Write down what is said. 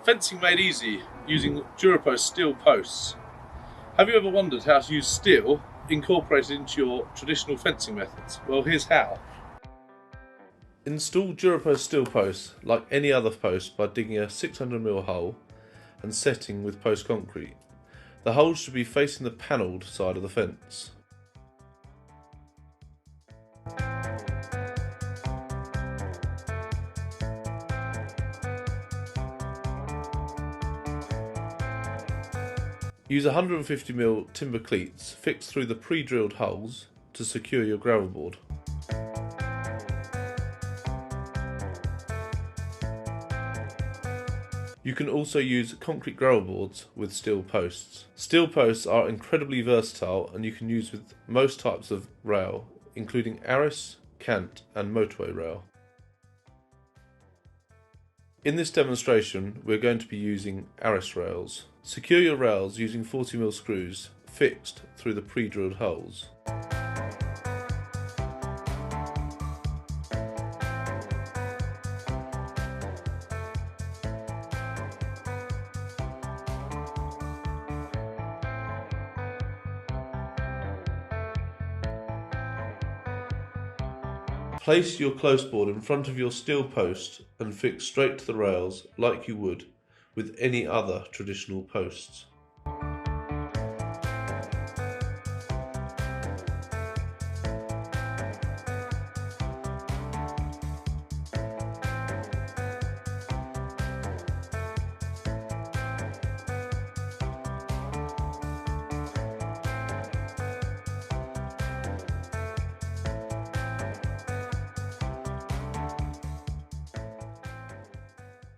Fencing made easy using DuraPost steel posts. Have you ever wondered how to use steel incorporated into your traditional fencing methods? Well, here's how. Install DuraPost steel posts like any other post by digging a 600mm hole and setting with post concrete. The holes should be facing the panelled side of the fence. Use 150mm timber cleats fixed through the pre-drilled holes to secure your gravel board. You can also use concrete gravel boards with steel posts. Steel posts are incredibly versatile and you can use with most types of rail, including Arris, cant and motorway rail. In this demonstration, we're going to be using Arris rails. Secure your rails using 40mm screws fixed through the pre-drilled holes. Place your close board in front of your steel post and fix straight to the rails like you would with any other traditional posts.